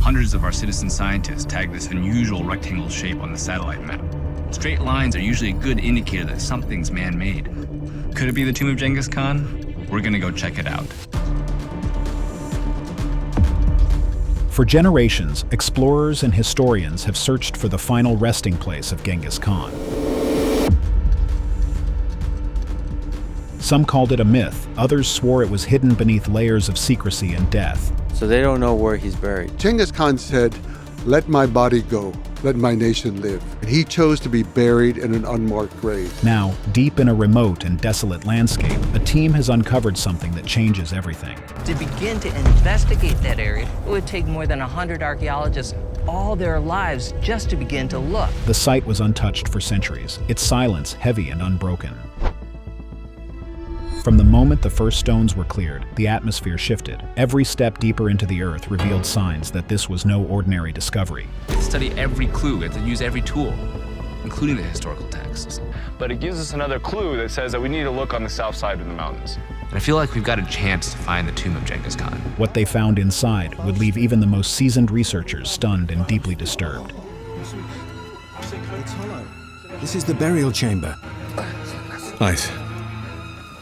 Hundreds of our citizen scientists tagged this unusual rectangle shape on the satellite map. Straight lines are usually a good indicator that something's man-made. Could it be the tomb of Genghis Khan? We're gonna go check it out. For generations, explorers and historians have searched for the final resting place of Genghis Khan. Some called it a myth, others swore it was hidden beneath layers of secrecy and death. So they don't know where he's buried. Genghis Khan said, "Let my body go, let my nation live." And he chose to be buried in an unmarked grave. Now, deep in a remote and desolate landscape, a team has uncovered something that changes everything. To begin to investigate that area, it would take more than 100 archaeologists all their lives just to begin to look. The site was untouched for centuries, its silence heavy and unbroken. From the moment the first stones were cleared, the atmosphere shifted. Every step deeper into the earth revealed signs that this was no ordinary discovery. We have to study every clue, we have to use every tool, including the historical texts. But it gives us another clue that says that we need to look on the south side of the mountains. And I feel like we've got a chance to find the tomb of Genghis Khan. What they found inside would leave even the most seasoned researchers stunned and deeply disturbed. This is the burial chamber. Ice.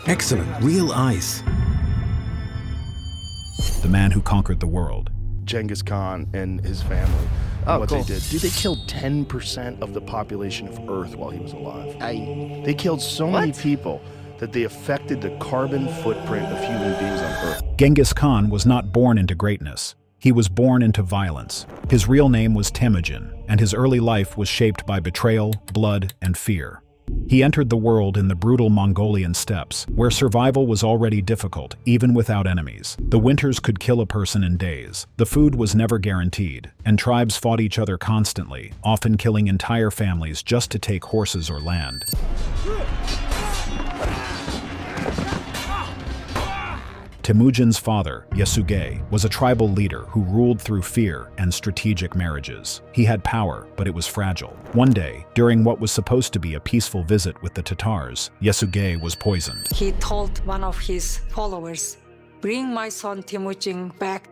Excellent, real ice. The man who conquered the world. Genghis Khan and his family. And what cool. they did. Dude, they killed 10% of the population of Earth while he was alive. They killed so many people that they affected the carbon footprint of human beings on Earth. Genghis Khan was not born into greatness. He was born into violence. His real name was Temujin, and his early life was shaped by betrayal, blood, and fear. He entered the world in the brutal Mongolian steppes, where survival was already difficult, even without enemies. The winters could kill a person in days. The food was never guaranteed, and tribes fought each other constantly, often killing entire families just to take horses or land. Temujin's father, Yasuge, was a tribal leader who ruled through fear and strategic marriages. He had power, but it was fragile. One day, during what was supposed to be a peaceful visit with the Tatars, Yasuge was poisoned. He told one of his followers, "Bring my son Temujin back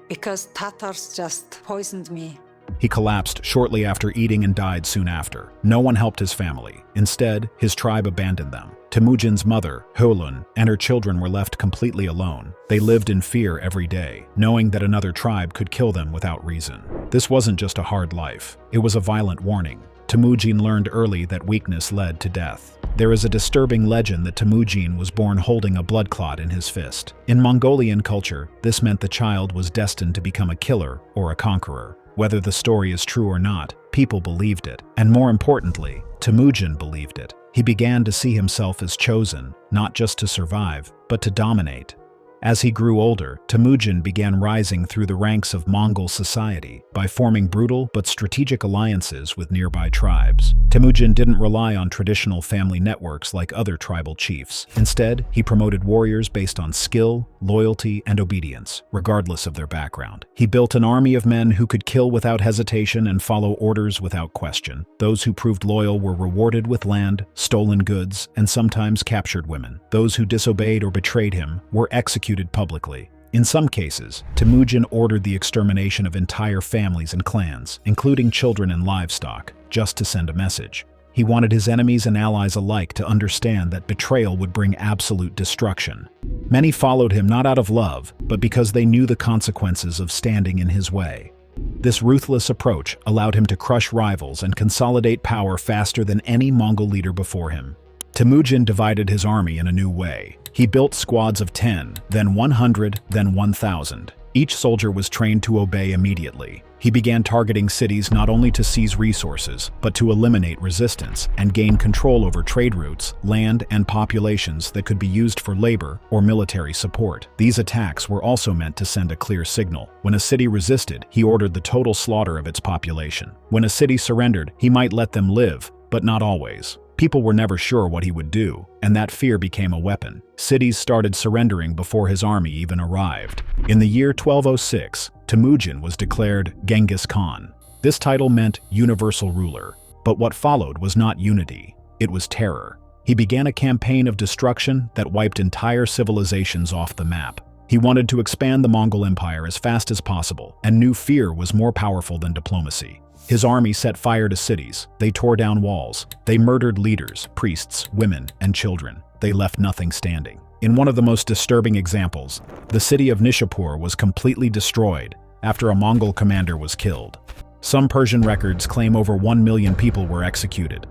because Tatars just poisoned me." He collapsed shortly after eating and died soon after. No one helped his family. Instead, his tribe abandoned them. Temujin's mother, Holun, and her children were left completely alone. They lived in fear every day, knowing that another tribe could kill them without reason. This wasn't just a hard life. It was a violent warning. Temujin learned early that weakness led to death. There is a disturbing legend that Temujin was born holding a blood clot in his fist. In Mongolian culture, this meant the child was destined to become a killer or a conqueror. Whether the story is true or not, people believed it. And more importantly, Temujin believed it. He began to see himself as chosen, not just to survive, but to dominate. As he grew older, Temujin began rising through the ranks of Mongol society by forming brutal but strategic alliances with nearby tribes. Temujin didn't rely on traditional family networks like other tribal chiefs. Instead, he promoted warriors based on skill, loyalty, and obedience, regardless of their background. He built an army of men who could kill without hesitation and follow orders without question. Those who proved loyal were rewarded with land, stolen goods, and sometimes captured women. Those who disobeyed or betrayed him were executed publicly. In some cases, Temujin ordered the extermination of entire families and clans, including children and livestock, just to send a message. He wanted his enemies and allies alike to understand that betrayal would bring absolute destruction. Many followed him not out of love, but because they knew the consequences of standing in his way. This ruthless approach allowed him to crush rivals and consolidate power faster than any Mongol leader before him. Temujin divided his army in a new way. He built squads of 10, then 100, then 1,000. Each soldier was trained to obey immediately. He began targeting cities not only to seize resources, but to eliminate resistance and gain control over trade routes, land, and populations that could be used for labor or military support. These attacks were also meant to send a clear signal. When a city resisted, he ordered the total slaughter of its population. When a city surrendered, he might let them live, but not always. People were never sure what he would do, and that fear became a weapon. Cities started surrendering before his army even arrived. In the year 1206, Temujin was declared Genghis Khan. This title meant universal ruler, but what followed was not unity, it was terror. He began a campaign of destruction that wiped entire civilizations off the map. He wanted to expand the Mongol Empire as fast as possible, and knew fear was more powerful than diplomacy. His army set fire to cities, they tore down walls, they murdered leaders, priests, women, and children. They left nothing standing. In one of the most disturbing examples, the city of Nishapur was completely destroyed after a Mongol commander was killed. Some Persian records claim over 1 million people were executed.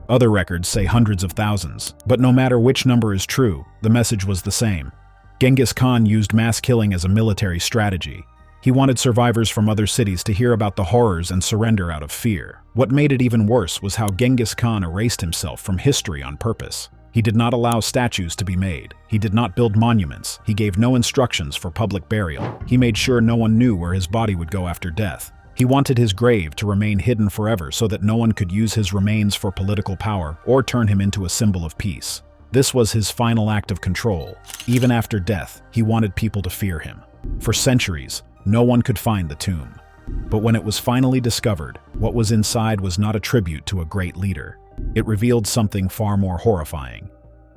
Other records say hundreds of thousands, but no matter which number is true, the message was the same. Genghis Khan used mass killing as a military strategy. He wanted survivors from other cities to hear about the horrors and surrender out of fear. What made it even worse was how Genghis Khan erased himself from history on purpose. He did not allow statues to be made. He did not build monuments. He gave no instructions for public burial. He made sure no one knew where his body would go after death. He wanted his grave to remain hidden forever so that no one could use his remains for political power or turn him into a symbol of peace. This was his final act of control. Even after death, he wanted people to fear him. For centuries, no one could find the tomb. But when it was finally discovered, what was inside was not a tribute to a great leader. It revealed something far more horrifying.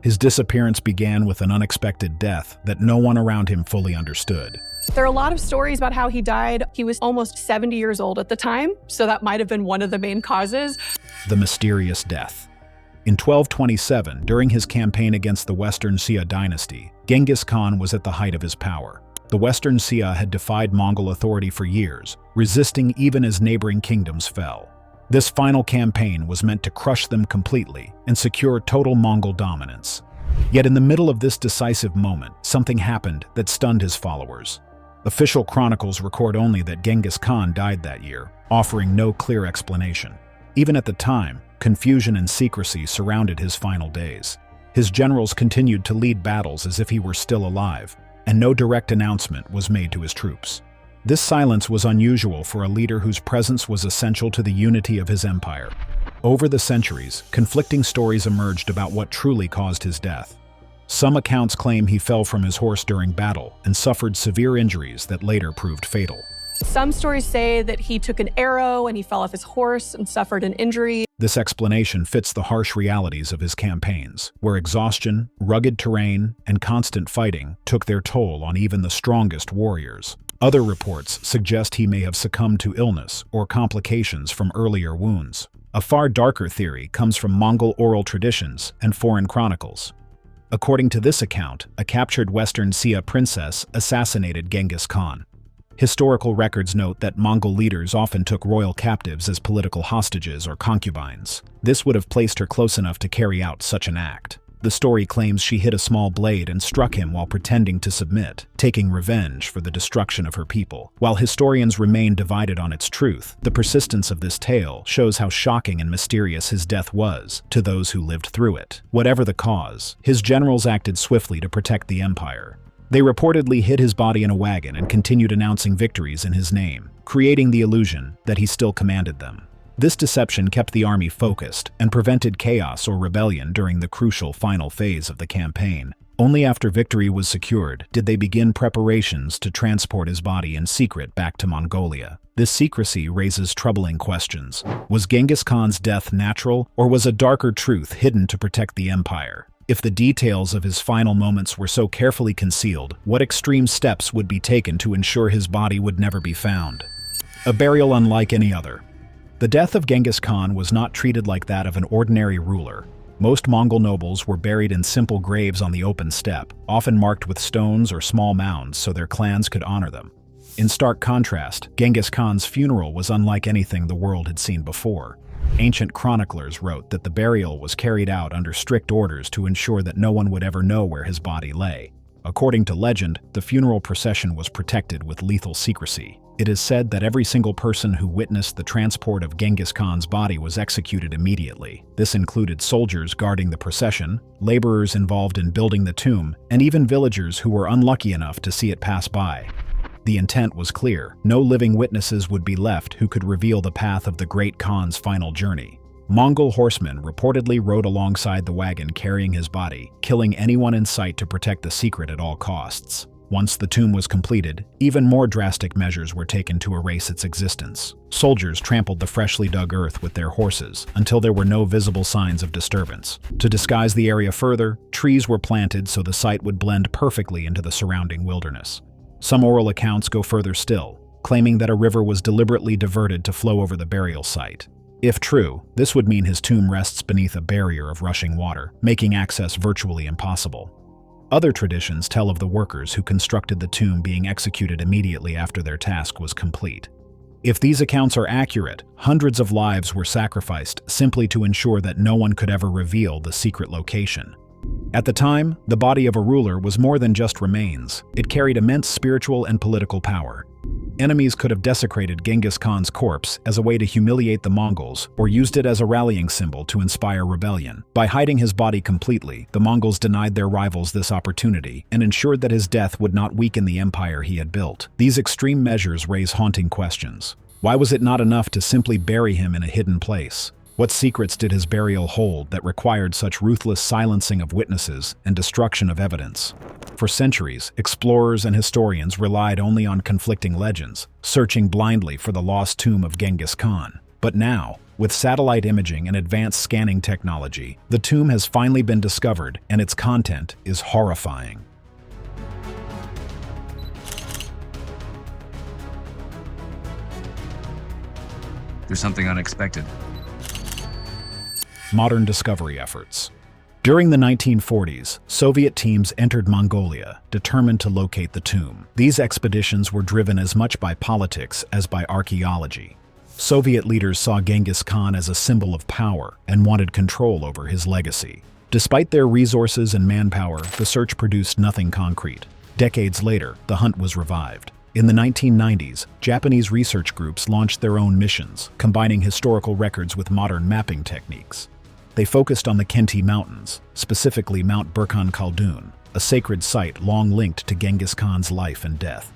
His disappearance began with an unexpected death that no one around him fully understood. There are a lot of stories about how he died. He was almost 70 years old at the time, so that might have been one of the main causes. The mysterious death. In 1227, during his campaign against the Western Xia dynasty, Genghis Khan was at the height of his power. The Western Xia had defied Mongol authority for years, resisting even as neighboring kingdoms fell. This final campaign was meant to crush them completely and secure total Mongol dominance. Yet in the middle of this decisive moment, something happened that stunned his followers. Official chronicles record only that Genghis Khan died that year, offering no clear explanation. Even at the time, confusion and secrecy surrounded his final days. His generals continued to lead battles as if he were still alive, and no direct announcement was made to his troops. This silence was unusual for a leader whose presence was essential to the unity of his empire. Over the centuries, conflicting stories emerged about what truly caused his death. Some accounts claim he fell from his horse during battle and suffered severe injuries that later proved fatal. Some stories say that he took an arrow and he fell off his horse and suffered an injury. This explanation fits the harsh realities of his campaigns, where exhaustion, rugged terrain, and constant fighting took their toll on even the strongest warriors. Other reports suggest he may have succumbed to illness or complications from earlier wounds. A far darker theory comes from Mongol oral traditions and foreign chronicles. According to this account, a captured Western Xia princess assassinated Genghis Khan. Historical records note that Mongol leaders often took royal captives as political hostages or concubines. This would have placed her close enough to carry out such an act. The story claims she hid a small blade and struck him while pretending to submit, taking revenge for the destruction of her people. While historians remain divided on its truth, the persistence of this tale shows how shocking and mysterious his death was to those who lived through it. Whatever the cause, his generals acted swiftly to protect the empire. They reportedly hid his body in a wagon and continued announcing victories in his name, creating the illusion that he still commanded them. This deception kept the army focused and prevented chaos or rebellion during the crucial final phase of the campaign. Only after victory was secured did they begin preparations to transport his body in secret back to Mongolia. This secrecy raises troubling questions. Was Genghis Khan's death natural, or was a darker truth hidden to protect the empire? If the details of his final moments were so carefully concealed, what extreme steps would be taken to ensure his body would never be found? A burial unlike any other. The death of Genghis Khan was not treated like that of an ordinary ruler. Most Mongol nobles were buried in simple graves on the open steppe, often marked with stones or small mounds so their clans could honor them. In stark contrast, Genghis Khan's funeral was unlike anything the world had seen before. Ancient chroniclers wrote that the burial was carried out under strict orders to ensure that no one would ever know where his body lay. According to legend, the funeral procession was protected with lethal secrecy. It is said that every single person who witnessed the transport of Genghis Khan's body was executed immediately. This included soldiers guarding the procession, laborers involved in building the tomb, and even villagers who were unlucky enough to see it pass by. The intent was clear. No living witnesses would be left who could reveal the path of the great Khan's final journey. Mongol horsemen reportedly rode alongside the wagon carrying his body, killing anyone in sight to protect the secret at all costs. Once the tomb was completed, even more drastic measures were taken to erase its existence. Soldiers trampled the freshly dug earth with their horses until there were no visible signs of disturbance. To disguise the area further, trees were planted so the site would blend perfectly into the surrounding wilderness. Some oral accounts go further still, claiming that a river was deliberately diverted to flow over the burial site. If true, this would mean his tomb rests beneath a barrier of rushing water, making access virtually impossible. Other traditions tell of the workers who constructed the tomb being executed immediately after their task was complete. If these accounts are accurate, hundreds of lives were sacrificed simply to ensure that no one could ever reveal the secret location. At the time, the body of a ruler was more than just remains. It carried immense spiritual and political power. Enemies could have desecrated Genghis Khan's corpse as a way to humiliate the Mongols, or used it as a rallying symbol to inspire rebellion. By hiding his body completely, the Mongols denied their rivals this opportunity and ensured that his death would not weaken the empire he had built. These extreme measures raise haunting questions. Why was it not enough to simply bury him in a hidden place? What secrets did his burial hold that required such ruthless silencing of witnesses and destruction of evidence? For centuries, explorers and historians relied only on conflicting legends, searching blindly for the lost tomb of Genghis Khan. But now, with satellite imaging and advanced scanning technology, the tomb has finally been discovered, and its content is horrifying. There's something unexpected. Modern discovery efforts. During the 1940s, Soviet teams entered Mongolia, determined to locate the tomb. These expeditions were driven as much by politics as by archaeology. Soviet leaders saw Genghis Khan as a symbol of power and wanted control over his legacy. Despite their resources and manpower, the search produced nothing concrete. Decades later, the hunt was revived. In the 1990s, Japanese research groups launched their own missions, combining historical records with modern mapping techniques. They focused on the Khenti Mountains, specifically Mount Burkhan Khaldun, a sacred site long linked to Genghis Khan's life and death.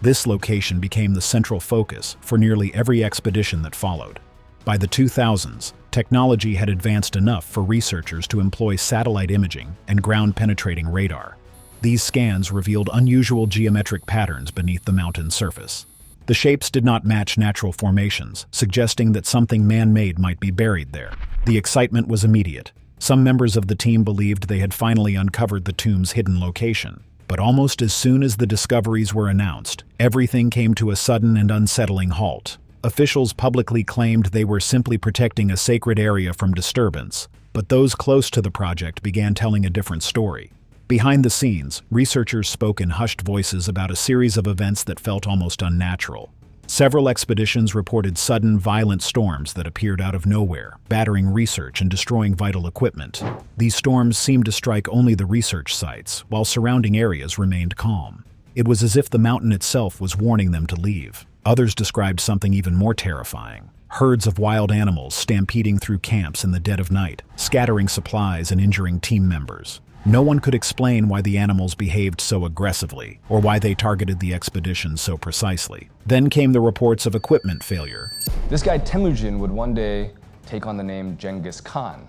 This location became the central focus for nearly every expedition that followed. By the 2000s, technology had advanced enough for researchers to employ satellite imaging and ground-penetrating radar. These scans revealed unusual geometric patterns beneath the mountain's surface. The shapes did not match natural formations, suggesting that something man-made might be buried there. The excitement was immediate. Some members of the team believed they had finally uncovered the tomb's hidden location. But almost as soon as the discoveries were announced, everything came to a sudden and unsettling halt. Officials publicly claimed they were simply protecting a sacred area from disturbance, but those close to the project began telling a different story. Behind the scenes, researchers spoke in hushed voices about a series of events that felt almost unnatural. Several expeditions reported sudden, violent storms that appeared out of nowhere, battering research and destroying vital equipment. These storms seemed to strike only the research sites, while surrounding areas remained calm. It was as if the mountain itself was warning them to leave. Others described something even more terrifying. Herds of wild animals stampeding through camps in the dead of night, scattering supplies and injuring team members. No one could explain why the animals behaved so aggressively, or why they targeted the expedition so precisely. Then came the reports of equipment failure. This guy Temujin would one day take on the name Genghis Khan.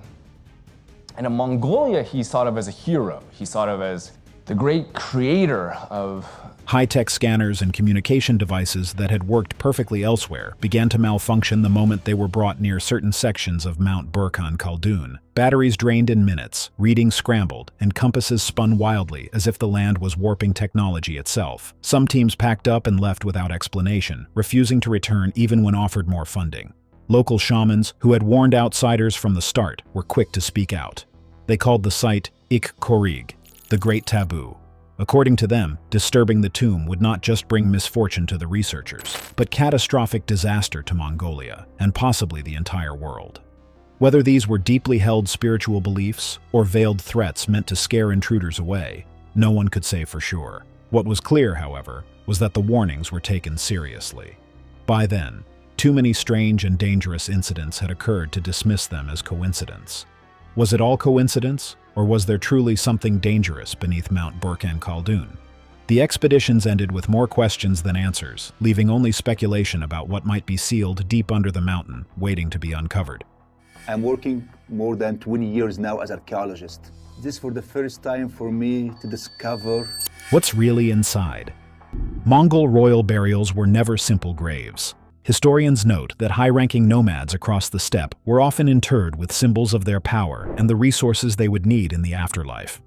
And in Mongolia, he's thought of as a hero. He's thought of as the great creator of high-tech scanners and communication devices that had worked perfectly elsewhere began to malfunction the moment they were brought near certain sections of Mount Burkhan Khaldun. Batteries drained in minutes, readings scrambled, and compasses spun wildly as if the land was warping technology itself. Some teams packed up and left without explanation, refusing to return even when offered more funding. Local shamans, who had warned outsiders from the start, were quick to speak out. They called the site Ik Korig, the Great Taboo. According to them, disturbing the tomb would not just bring misfortune to the researchers, but catastrophic disaster to Mongolia, and possibly the entire world. Whether these were deeply held spiritual beliefs or veiled threats meant to scare intruders away, no one could say for sure. What was clear, however, was that the warnings were taken seriously. By then, too many strange and dangerous incidents had occurred to dismiss them as coincidence. Was it all coincidence? Or was there truly something dangerous beneath Mount Burkhan Khaldun? The expeditions ended with more questions than answers, leaving only speculation about what might be sealed deep under the mountain, waiting to be uncovered. I'm working more than 20 years now as archaeologist. This is for the first time for me to discover what's really inside. Mongol royal burials were never simple graves. Historians note that high-ranking nomads across the steppe were often interred with symbols of their power and the resources they would need in the afterlife.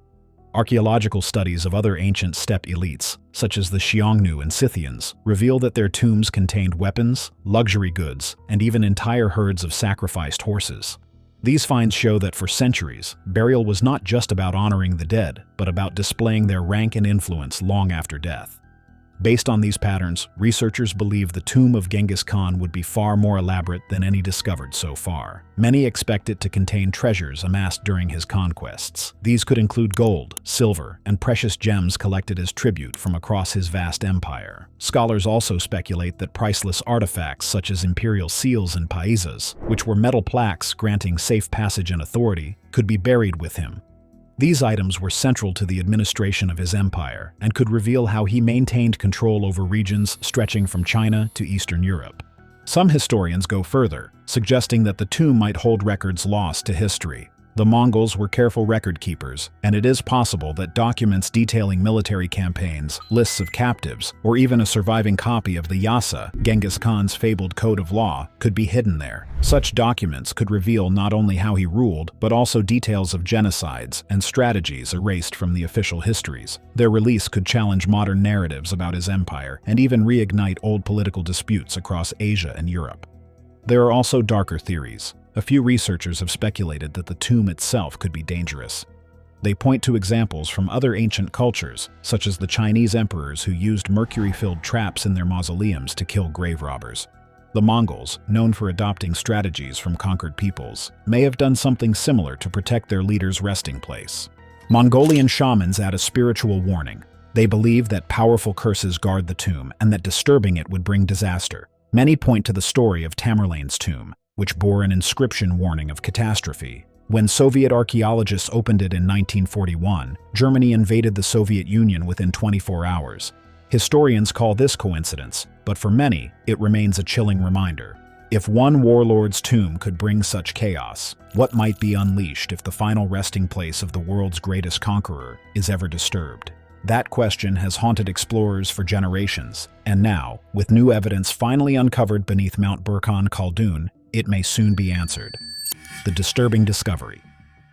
Archaeological studies of other ancient steppe elites, such as the Xiongnu and Scythians, reveal that their tombs contained weapons, luxury goods, and even entire herds of sacrificed horses. These finds show that for centuries, burial was not just about honoring the dead, but about displaying their rank and influence long after death. Based on these patterns, researchers believe the tomb of Genghis Khan would be far more elaborate than any discovered so far. Many expect it to contain treasures amassed during his conquests. These could include gold, silver, and precious gems collected as tribute from across his vast empire. Scholars also speculate that priceless artifacts such as imperial seals and paisas, which were metal plaques granting safe passage and authority, could be buried with him. These items were central to the administration of his empire and could reveal how he maintained control over regions stretching from China to Eastern Europe. Some historians go further, suggesting that the tomb might hold records lost to history. The Mongols were careful record keepers, and it is possible that documents detailing military campaigns, lists of captives, or even a surviving copy of the Yasa, Genghis Khan's fabled code of law, could be hidden there. Such documents could reveal not only how he ruled, but also details of genocides and strategies erased from the official histories. Their release could challenge modern narratives about his empire and even reignite old political disputes across Asia and Europe. There are also darker theories. A few researchers have speculated that the tomb itself could be dangerous. They point to examples from other ancient cultures, such as the Chinese emperors who used mercury-filled traps in their mausoleums to kill grave robbers. The Mongols, known for adopting strategies from conquered peoples, may have done something similar to protect their leader's resting place. Mongolian shamans add a spiritual warning. They believe that powerful curses guard the tomb and that disturbing it would bring disaster. Many point to the story of Tamerlane's tomb, which bore an inscription warning of catastrophe. When Soviet archaeologists opened it in 1941, Germany invaded the Soviet Union within 24 hours. Historians call this coincidence, but for many, it remains a chilling reminder. If one warlord's tomb could bring such chaos, what might be unleashed if the final resting place of the world's greatest conqueror is ever disturbed? That question has haunted explorers for generations, and now, with new evidence finally uncovered beneath Mount Burkhan Khaldun, it may soon be answered. The disturbing discovery.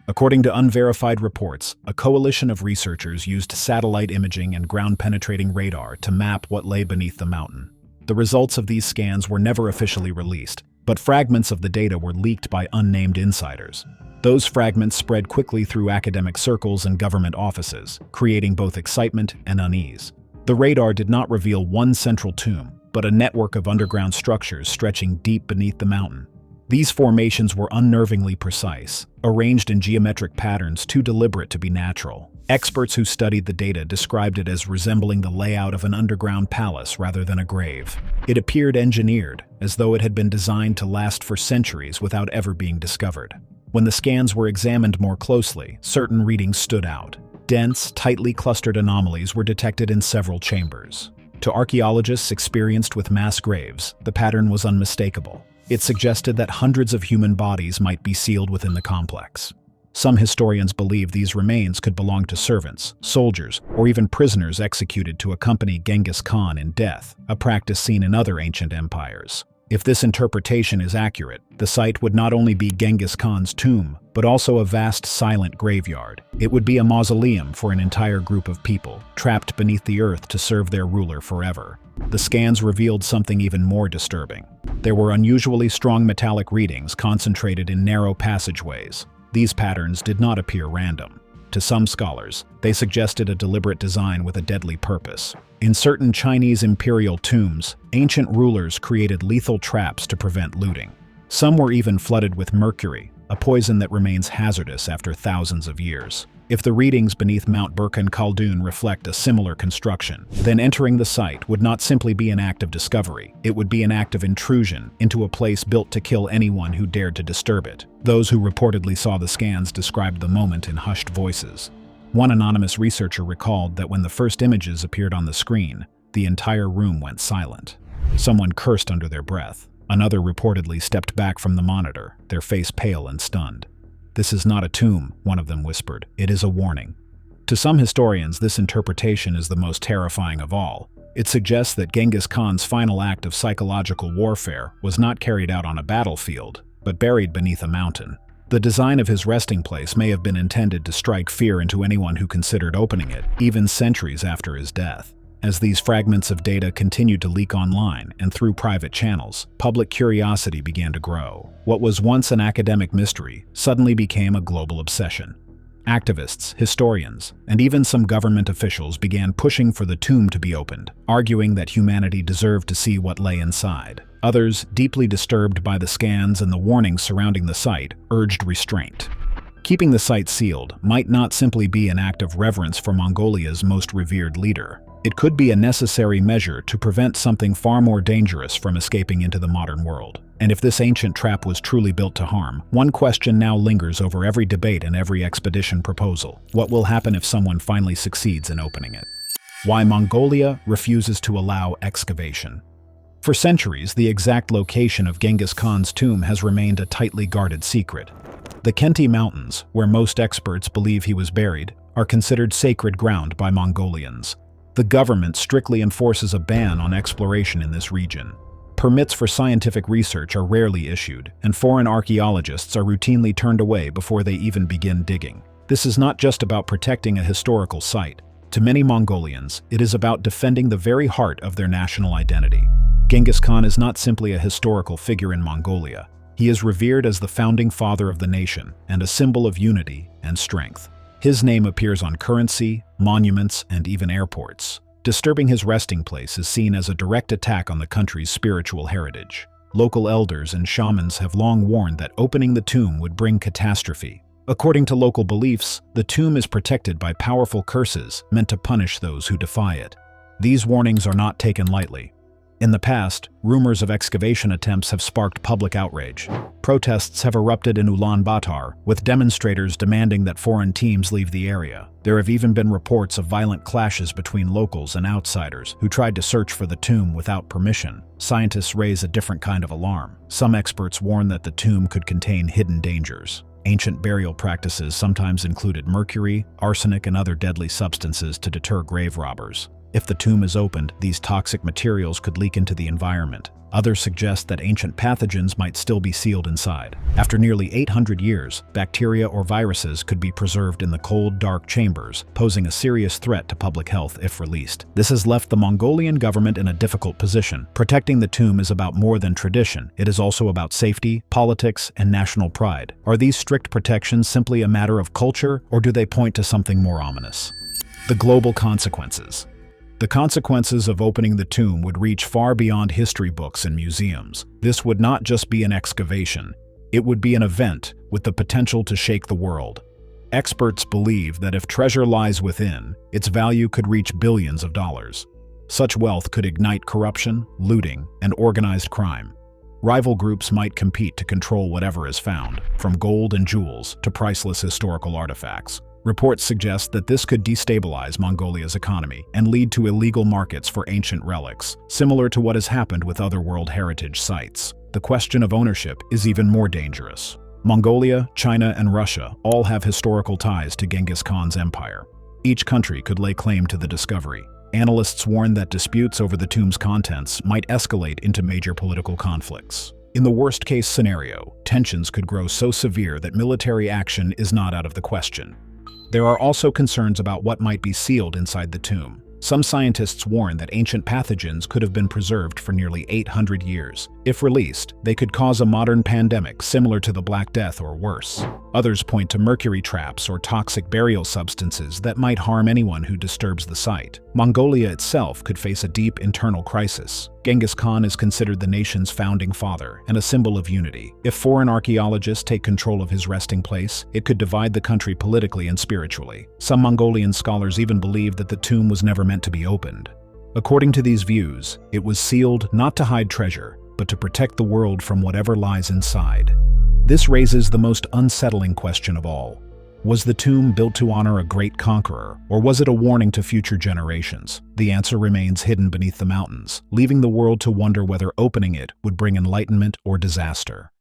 According to unverified reports, a coalition of researchers used satellite imaging and ground-penetrating radar to map what lay beneath the mountain. The results of these scans were never officially released, but fragments of the data were leaked by unnamed insiders. Those fragments spread quickly through academic circles and government offices, creating both excitement and unease. The radar did not reveal one central tomb, but a network of underground structures stretching deep beneath the mountain. These formations were unnervingly precise, arranged in geometric patterns too deliberate to be natural. Experts who studied the data described it as resembling the layout of an underground palace rather than a grave. It appeared engineered, as though it had been designed to last for centuries without ever being discovered. When the scans were examined more closely, certain readings stood out. Dense, tightly clustered anomalies were detected in several chambers. To archaeologists experienced with mass graves, the pattern was unmistakable. It suggested that hundreds of human bodies might be sealed within the complex. Some historians believe these remains could belong to servants, soldiers, or even prisoners executed to accompany Genghis Khan in death, a practice seen in other ancient empires. If this interpretation is accurate, the site would not only be Genghis Khan's tomb, but also a vast silent graveyard. It would be a mausoleum for an entire group of people, trapped beneath the earth to serve their ruler forever. The scans revealed something even more disturbing. There were unusually strong metallic readings concentrated in narrow passageways. These patterns did not appear random. To some scholars, they suggested a deliberate design with a deadly purpose. In certain Chinese imperial tombs, ancient rulers created lethal traps to prevent looting. Some were even flooded with mercury, a poison that remains hazardous after thousands of years. If the readings beneath Mount Burkhan Khaldun reflect a similar construction, then entering the site would not simply be an act of discovery, it would be an act of intrusion into a place built to kill anyone who dared to disturb it. Those who reportedly saw the scans described the moment in hushed voices. One anonymous researcher recalled that when the first images appeared on the screen, the entire room went silent. Someone cursed under their breath. Another reportedly stepped back from the monitor, their face pale and stunned. "This is not a tomb," one of them whispered. "It is a warning." To some historians, this interpretation is the most terrifying of all. It suggests that Genghis Khan's final act of psychological warfare was not carried out on a battlefield, but buried beneath a mountain. The design of his resting place may have been intended to strike fear into anyone who considered opening it, even centuries after his death. As these fragments of data continued to leak online and through private channels, public curiosity began to grow. What was once an academic mystery suddenly became a global obsession. Activists, historians, and even some government officials began pushing for the tomb to be opened, arguing that humanity deserved to see what lay inside. Others, deeply disturbed by the scans and the warnings surrounding the site, urged restraint. Keeping the site sealed might not simply be an act of reverence for Mongolia's most revered leader. It could be a necessary measure to prevent something far more dangerous from escaping into the modern world. And if this ancient trap was truly built to harm, one question now lingers over every debate and every expedition proposal. What will happen if someone finally succeeds in opening it? Why Mongolia refuses to allow excavation. For centuries, the exact location of Genghis Khan's tomb has remained a tightly guarded secret. The Khenti Mountains, where most experts believe he was buried, are considered sacred ground by Mongolians. The government strictly enforces a ban on exploration in this region. Permits for scientific research are rarely issued, and foreign archaeologists are routinely turned away before they even begin digging. This is not just about protecting a historical site. To many Mongolians, it is about defending the very heart of their national identity. Genghis Khan is not simply a historical figure in Mongolia. He is revered as the founding father of the nation and a symbol of unity and strength. His name appears on currency, monuments, and even airports. Disturbing his resting place is seen as a direct attack on the country's spiritual heritage. Local elders and shamans have long warned that opening the tomb would bring catastrophe. According to local beliefs, the tomb is protected by powerful curses meant to punish those who defy it. These warnings are not taken lightly. In the past, rumors of excavation attempts have sparked public outrage. Protests have erupted in Ulaanbaatar, with demonstrators demanding that foreign teams leave the area. There have even been reports of violent clashes between locals and outsiders who tried to search for the tomb without permission. Scientists raise a different kind of alarm. Some experts warn that the tomb could contain hidden dangers. Ancient burial practices sometimes included mercury, arsenic, and other deadly substances to deter grave robbers. If the tomb is opened, these toxic materials could leak into the environment. Others suggest that ancient pathogens might still be sealed inside. After nearly 800 years, bacteria or viruses could be preserved in the cold, dark chambers, posing a serious threat to public health if released. This has left the Mongolian government in a difficult position. Protecting the tomb is about more than tradition. It is also about safety, politics, and national pride. Are these strict protections simply a matter of culture, or do they point to something more ominous? The global consequences. The consequences of opening the tomb would reach far beyond history books and museums. This would not just be an excavation. It would be an event with the potential to shake the world. Experts believe that if treasure lies within, its value could reach billions of dollars. Such wealth could ignite corruption, looting, and organized crime. Rival groups might compete to control whatever is found, from gold and jewels to priceless historical artifacts. Reports suggest that this could destabilize Mongolia's economy and lead to illegal markets for ancient relics, similar to what has happened with other World Heritage sites. The question of ownership is even more dangerous. Mongolia, China, and Russia all have historical ties to Genghis Khan's empire. Each country could lay claim to the discovery. Analysts warn that disputes over the tomb's contents might escalate into major political conflicts. In the worst-case scenario, tensions could grow so severe that military action is not out of the question. There are also concerns about what might be sealed inside the tomb. Some scientists warn that ancient pathogens could have been preserved for nearly 800 years. If released, they could cause a modern pandemic similar to the Black Death or worse. Others point to mercury traps or toxic burial substances that might harm anyone who disturbs the site. Mongolia itself could face a deep internal crisis. Genghis Khan is considered the nation's founding father and a symbol of unity. If foreign archaeologists take control of his resting place, it could divide the country politically and spiritually. Some Mongolian scholars even believe that the tomb was never meant to be opened. According to these views, it was sealed not to hide treasure, but to protect the world from whatever lies inside. This raises the most unsettling question of all. Was the tomb built to honor a great conqueror, or was it a warning to future generations? The answer remains hidden beneath the mountains, leaving the world to wonder whether opening it would bring enlightenment or disaster.